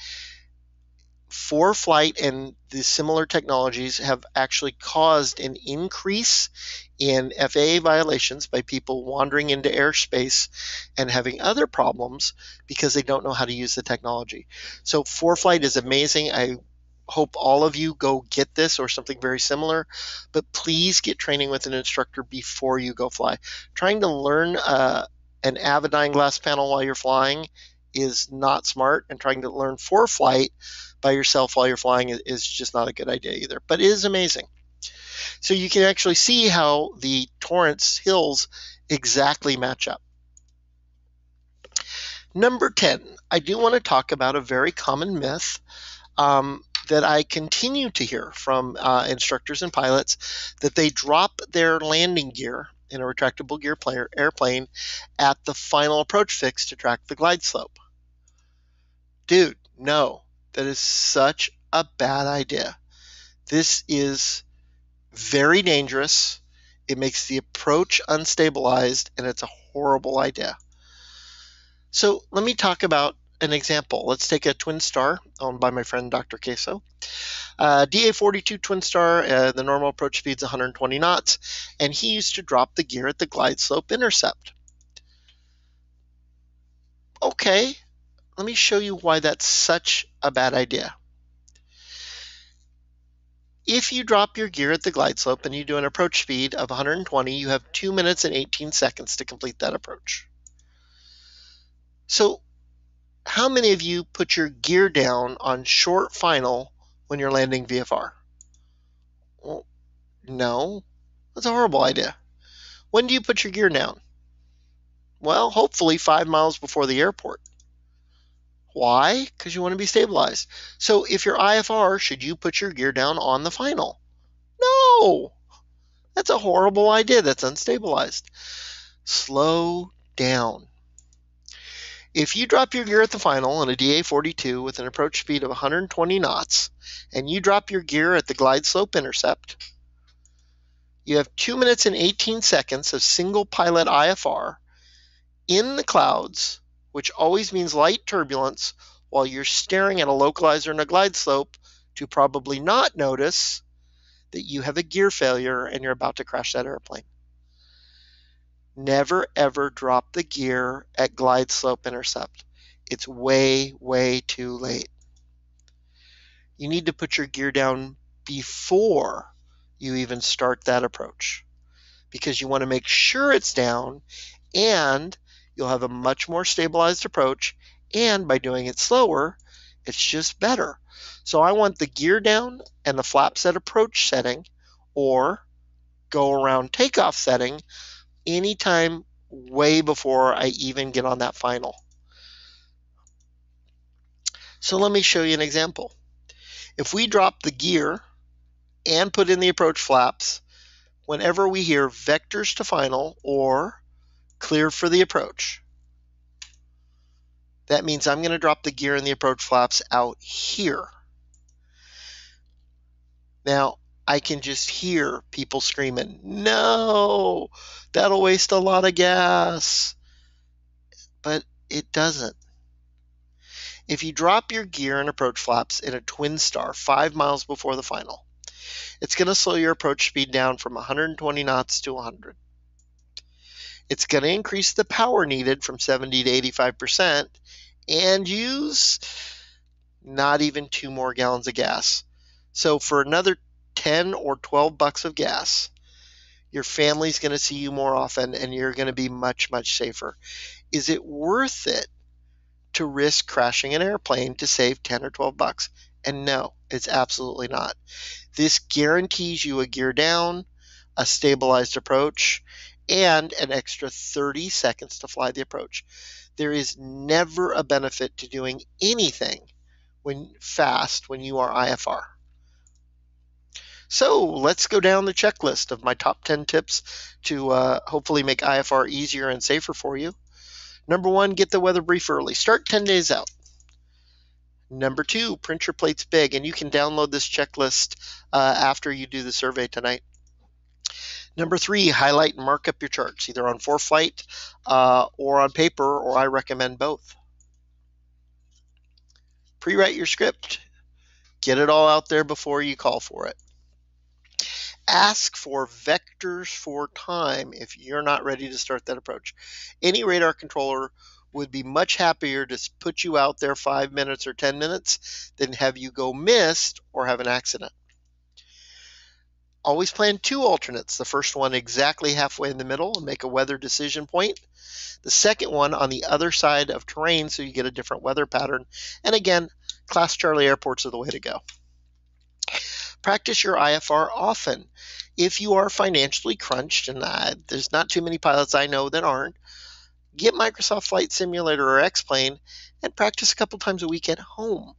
ForeFlight and the similar technologies have actually caused an increase in FAA violations by people wandering into airspace and having other problems because they don't know how to use the technology. So ForeFlight is amazing. I hope all of you go get this or something very similar, but please get training with an instructor before you go fly. Trying to learn an Avidyne glass panel while you're flying is not smart, and trying to learn ForeFlight by yourself while you're flying is just not a good idea either, but it is amazing. So you can actually see how the Torrance hills exactly match up. Number 10, I do want to talk about a very common myth. that I continue to hear from instructors and pilots that they drop their landing gear in a retractable gear airplane at the final approach fix to track the glide slope. Dude, no, that is such a bad idea. This is very dangerous. It makes the approach unstabilized, and it's a horrible idea. So let me talk about an example. Let's take a twin star owned by my friend Dr. Queso. DA-42 twin star, the normal approach speed is 120 knots, and he used to drop the gear at the glide slope intercept. Okay, let me show you why that's such a bad idea. If you drop your gear at the glide slope and you do an approach speed of 120, you have 2 minutes and 18 seconds to complete that approach. So how many of you put your gear down on short final when you're landing VFR? Well, no, that's a horrible idea. When do you put your gear down? Well, hopefully 5 miles before the airport. Why? Because you want to be stabilized. So if you're IFR, should you put your gear down on the final? No, that's a horrible idea. That's unstabilized. Slow down. If you drop your gear at the final on a DA-42 with an approach speed of 120 knots, and you drop your gear at the glide slope intercept, you have 2 minutes and 18 seconds of single pilot IFR in the clouds, which always means light turbulence, while you're staring at a localizer and a glide slope to probably not notice that you have a gear failure and you're about to crash that airplane. Never ever drop the gear at glide slope intercept. It's way, way too late. You need to put your gear down before you even start that approach, because you want to make sure it's down, and you'll have a much more stabilized approach, and by doing it slower, it's just better. So I want the gear down and the flaps at approach setting, or go around takeoff setting, anytime way before I even get on that final. So let me show you an example. If we drop the gear and put in the approach flaps, whenever we hear vectors to final or clear for the approach, that means I'm going to drop the gear and the approach flaps out here. Now, I can just hear people screaming, "No, that'll waste a lot of gas." But it doesn't. If you drop your gear and approach flaps in a twin star 5 miles before the final, it's going to slow your approach speed down from 120 knots to 100. It's going to increase the power needed from 70 to 85% and use not even 2 more gallons of gas. So for another 10 or 12 bucks of gas, your family's going to see you more often and you're going to be much, much safer. Is it worth it to risk crashing an airplane to save 10 or 12 bucks? And no, it's absolutely not. This guarantees you a gear down, a stabilized approach, and an extra 30 seconds to fly the approach. There is never a benefit to doing anything when you are IFR. So let's go down the checklist of my top 10 tips to hopefully make IFR easier and safer for you. Number 1, get the weather brief early. Start 10 days out. Number 2, print your plates big, and you can download this checklist after you do the survey tonight. Number 3, highlight and mark up your charts, either on ForeFlight or on paper, or I recommend both. Pre-write your script. Get it all out there before you call for it. Ask for vectors for time if you're not ready to start that approach. Any radar controller would be much happier to put you out there 5 minutes or 10 minutes than have you go missed or have an accident. Always plan 2 alternates. The first one exactly halfway in the middle and make a weather decision point. The second one on the other side of terrain so you get a different weather pattern. And again, Class Charlie airports are the way to go. Practice your IFR often. If you are financially crunched, and there's not too many pilots I know that aren't, get Microsoft Flight Simulator or X-Plane and practice a couple times a week at home.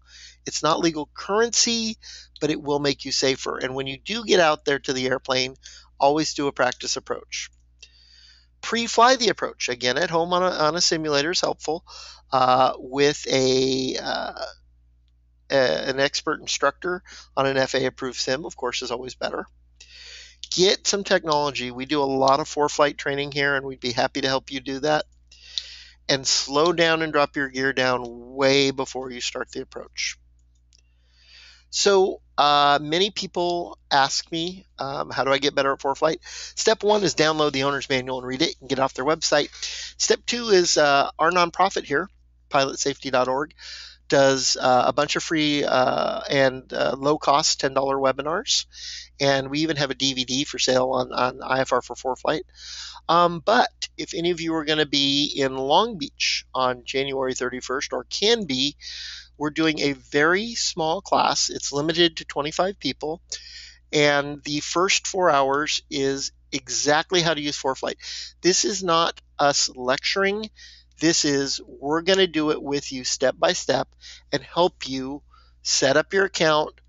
It's not legal currency, but it will make you safer. And when you do get out there to the airplane, always do a practice approach. Pre-fly the approach. Again, at home on a simulator is helpful. With an expert instructor on an FAA-approved sim, of course, is always better. Get some technology. We do a lot of for-flight training here, and we'd be happy to help you do that. And slow down and drop your gear down way before you start the approach. So many people ask me, how do I get better at for-flight? Step one is download the owner's manual and read it and get off their website. Step two is our nonprofit here, pilotsafety.org, does a bunch of free and low-cost $10 webinars. And we even have a DVD for sale on IFR for for-flight. But if any of you are going to be in Long Beach on January 31st, or can be, we're doing a very small class. It's limited to 25 people. And the first 4 hours is exactly how to use for-flight. This is not us lecturing. This is, we're going to do it with you step by step and help you set up your account,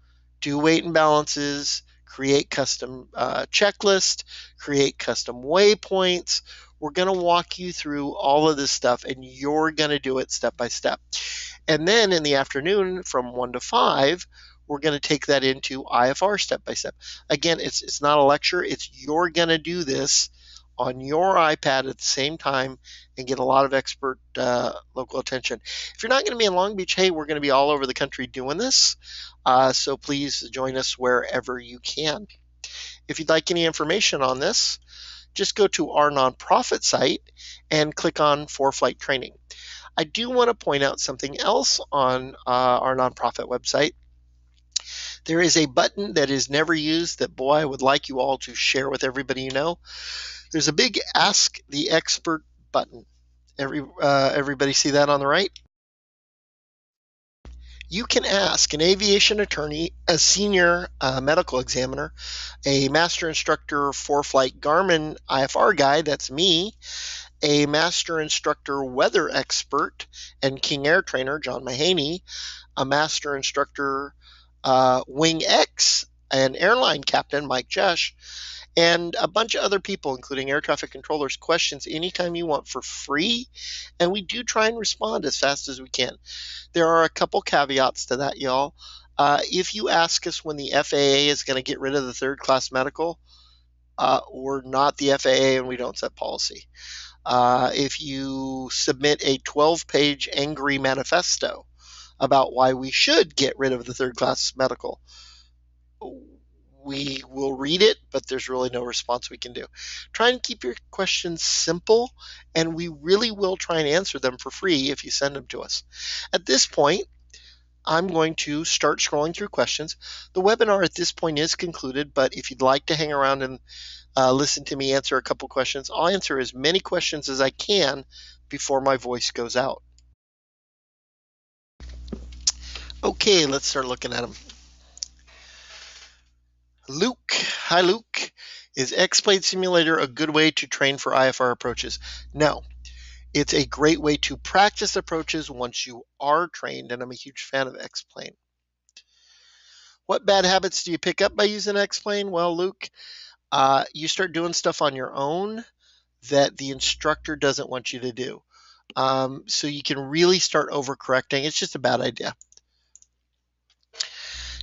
do weight and balances, create custom checklist, create custom waypoints. We're going to walk you through all of this stuff, and you're going to do it step by step. And then in the afternoon from 1 to 5, we're going to take that into IFR step by step. Again, it's not a lecture. It's you're going to do this on your iPad at the same time and get a lot of expert local attention. If you're not going to be in Long Beach, hey, we're going to be all over the country doing this. So please join us wherever you can. If you'd like any information on this, just go to our nonprofit site and click on for-flight training. I do want to point out something else on our nonprofit website. There is a button that is never used that, boy, I would like you all to share with everybody you know. There's a big Ask the Expert button. Everybody see that on the right? You can ask an aviation attorney, a senior medical examiner, a master instructor for-flight Garmin IFR guy, that's me, a master instructor weather expert and King Air trainer, John Mahaney, a master instructor Wing X, an airline captain, Mike Jesh, and a bunch of other people, including air traffic controllers, questions anytime you want for free. And we do try and respond as fast as we can. There are a couple caveats to that, y'all. If you ask us when the FAA is going to get rid of the third class medical, we're not the FAA and we don't set policy. If you submit a 12-page angry manifesto about why we should get rid of the third class medical, we will read it, but there's really no response we can do. Try and keep your questions simple, and we really will try and answer them for free if you send them to us. At this point, I'm going to start scrolling through questions. The webinar at this point is concluded, but if you'd like to hang around and listen to me answer a couple questions, I'll answer as many questions as I can before my voice goes out. Okay, let's start looking at them. Luke, hi Luke. Is X-Plane Simulator a good way to train for IFR approaches? No. It's a great way to practice approaches once you are trained, and I'm a huge fan of X-Plane. What bad habits do you pick up by using X-Plane? Well, Luke, you start doing stuff on your own that the instructor doesn't want you to do. So you can really start overcorrecting. It's just a bad idea.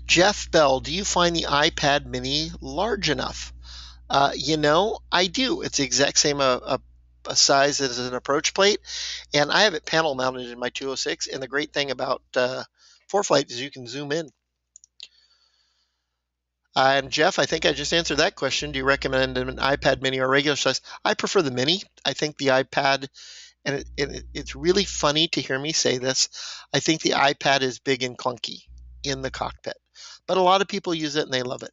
Jeff Bell, do you find the iPad mini large enough? I do. It's the exact same a size as an approach plate, and I have it panel mounted in my 206, and the great thing about for-flight is you can zoom in. And Jeff, I think I just answered that question. Do you recommend an iPad mini or regular size? I prefer the mini. I think the iPad, and it's really funny to hear me say this, I think the iPad is big and clunky in the cockpit, but a lot of people use it and they love it.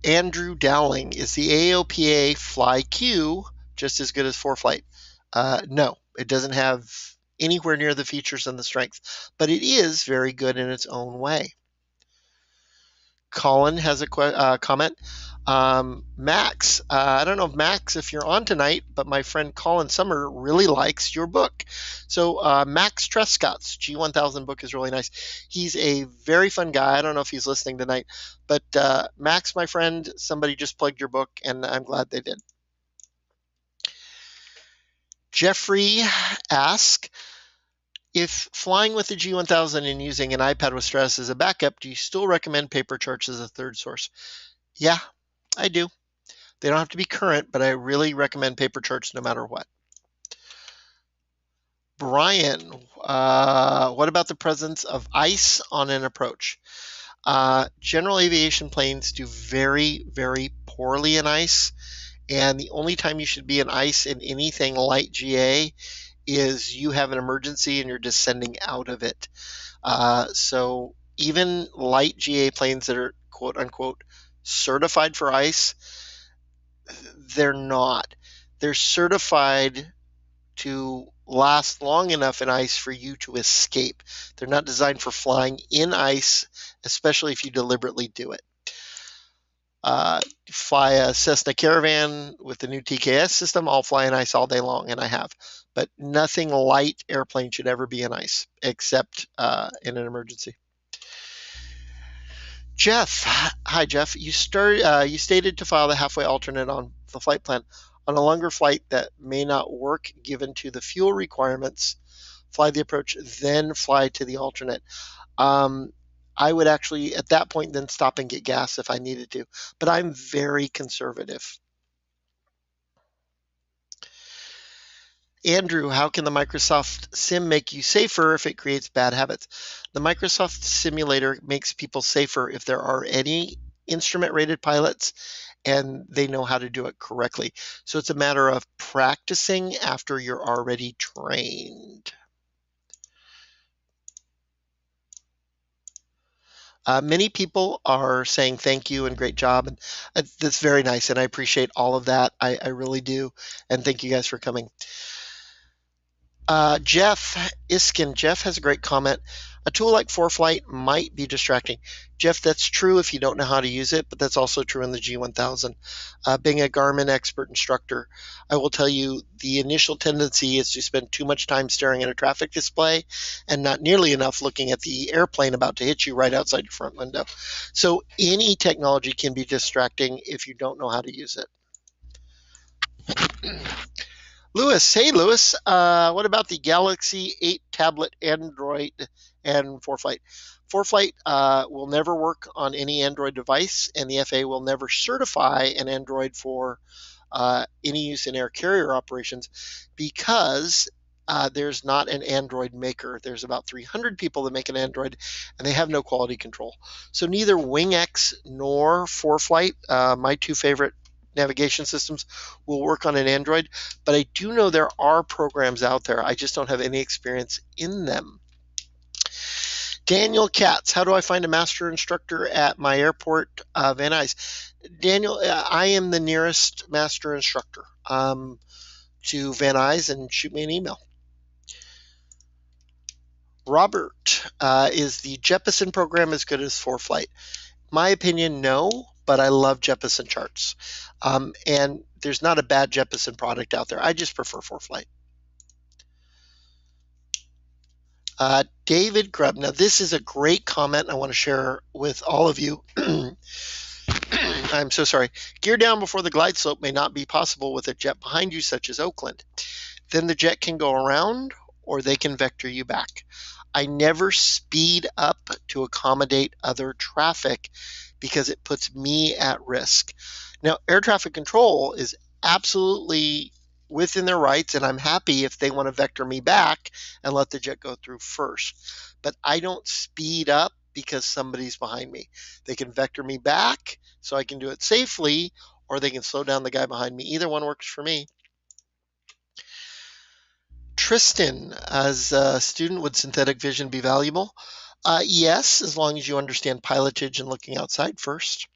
Andrew Dowling, is the AOPA Fly Q just as good as for-flight? No, it doesn't have anywhere near the features and the strength, but it is very good in its own way. Colin has a comment. Max, I don't know if Max, if you're on tonight, but my friend Colin Summer really likes your book. So Max Trescott's G1000 book is really nice. He's a very fun guy. I don't know if he's listening tonight, but Max, my friend, somebody just plugged your book, and I'm glad they did. Jeffrey asks, if flying with the G1000 and using an iPad with stress as a backup, do you still recommend paper charts as a third source? Yeah, I do. They don't have to be current, but I really recommend paper charts no matter what. Brian, what about the presence of ice on an approach? General aviation planes do very, very poorly in ice, and the only time you should be in ice in anything light GA is you have an emergency and you're descending out of it. So even light GA planes that are quote unquote certified for ice, they're not. They're certified to last long enough in ice for you to escape. They're not designed for flying in ice, especially if you deliberately do it. Fly a Cessna Caravan with the new TKS system, I'll fly in ice all day long, and I have. But nothing light airplane should ever be in ice, except in an emergency. Jeff, hi Jeff. You stated to file the halfway alternate on the flight plan. On a longer flight that may not work given to the fuel requirements, fly the approach, then fly to the alternate. I would actually, at that point, then stop and get gas if I needed to. But I'm very conservative. Andrew, how can the Microsoft Sim make you safer if it creates bad habits? The Microsoft Simulator makes people safer if there are any instrument-rated pilots and they know how to do it correctly. So it's a matter of practicing after you're already trained. Many people are saying thank you and great job, and that's very nice, and I appreciate all of that. I really do, and thank you guys for coming. Jeff Iskin, Jeff has a great comment. A tool like ForeFlight might be distracting. Jeff, that's true if you don't know how to use it, but that's also true in the G1000. Being a Garmin expert instructor, I will tell you the initial tendency is to spend too much time staring at a traffic display and not nearly enough looking at the airplane about to hit you right outside your front window. So any technology can be distracting if you don't know how to use it. Lewis, hey Lewis, what about the Galaxy 8 tablet Android and ForeFlight? ForeFlight will never work on any Android device, and the FAA will never certify an Android for any use in air carrier operations because there's not an Android maker. There's about 300 people that make an Android, and they have no quality control. So neither WingX nor ForeFlight, my two favorite navigation systems, will work on an Android, but I do know there are programs out there. I just don't have any experience in them. Daniel Katz, how do I find a master instructor at my airport, Van Nuys? Daniel, I am the nearest master instructor to Van Nuys, and shoot me an email. Robert, is the Jeppesen program as good as ForeFlight? My opinion, no, but I love Jeppesen charts. And there's not a bad Jeppesen product out there. I just prefer ForeFlight. David Grubb. Now, this is a great comment I want to share with all of you. I'm so sorry. Gear down before the glide slope may not be possible with a jet behind you, such as Oakland. Then the jet can go around or they can vector you back. I never speed up to accommodate other traffic because it puts me at risk. Now, air traffic control is absolutely within their rights, and I'm happy if they want to vector me back and let the jet go through first. But I don't speed up because somebody's behind me. They can vector me back so I can do it safely, or they can slow down the guy behind me. Either one works for me. Tristan, as a student, would synthetic vision be valuable? Yes, as long as you understand pilotage and looking outside first.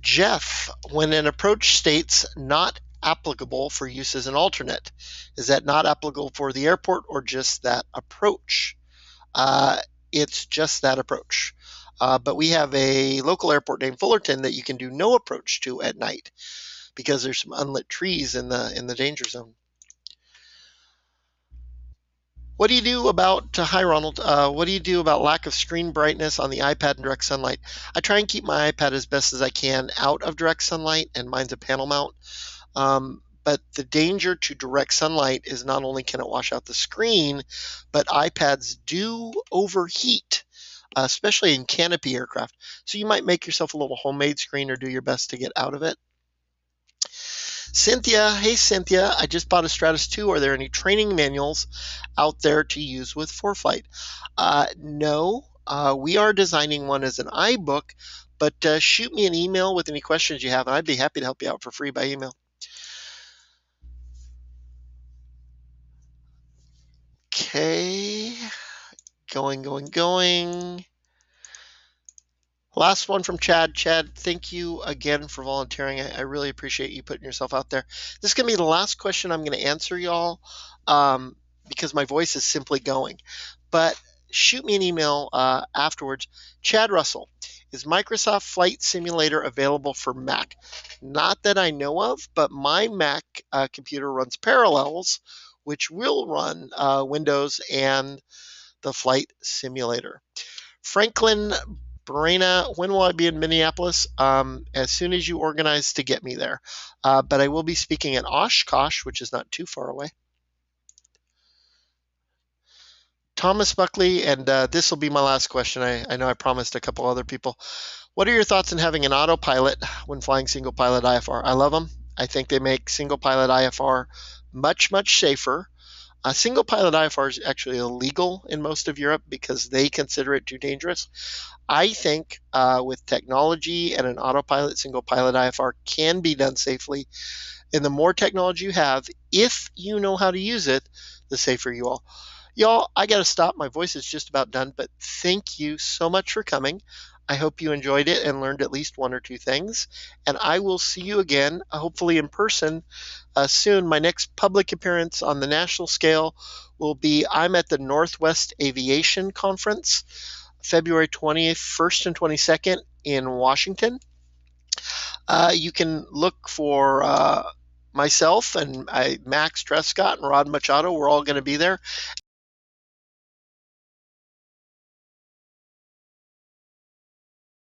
Jeff, when an approach states not applicable for use as an alternate, is that not applicable for the airport or just that approach? It's just that approach. But we have a local airport named Fullerton that you can do no approach to at night because there's some unlit trees in the danger zone. What do you do about, hi Ronald, what do you do about lack of screen brightness on the iPad in direct sunlight? I try and keep my iPad as best as I can out of direct sunlight, and mine's a panel mount. But the danger to direct sunlight is not only can it wash out the screen, but iPads do overheat, especially in canopy aircraft. So you might make yourself a little homemade screen or do your best to get out of it. Cynthia, hey Cynthia, I just bought a Stratus 2. Are there any training manuals out there to use with ForeFlight? No, we are designing one as an iBook, but shoot me an email with any questions you have, and I'd be happy to help you out for free by email. Okay, going. Last one from Chad. Chad, thank you again for volunteering. I really appreciate you putting yourself out there. This is going to be the last question I'm going to answer, y'all, because my voice is simply going. But shoot me an email afterwards. Chad Russell, is Microsoft Flight Simulator available for Mac? Not that I know of, but my Mac computer runs Parallels, which will run Windows and the Flight Simulator. Franklin Brena, when will I be in Minneapolis? As soon as you organize to get me there. But I will be speaking at Oshkosh, which is not too far away. Thomas Buckley, and this will be my last question. I know I promised a couple other people. What are your thoughts on having an autopilot when flying single pilot IFR? I love them. I think they make single pilot IFR much safer. Single pilot IFR is actually illegal in most of Europe because they consider it too dangerous. I think with technology and an autopilot, single pilot IFR can be done safely. And the more technology you have, if you know how to use it, the safer you are. Y'all, I got to stop. My voice is just about done, but thank you so much for coming. I hope you enjoyed it and learned at least one or two things. And I will see you again, hopefully in person, soon. My next public appearance on the national scale will be, I'm at the Northwest Aviation Conference, February 21st and 22nd in Washington. You can look for myself and Max Trescott and Rod Machado. We're all going to be there.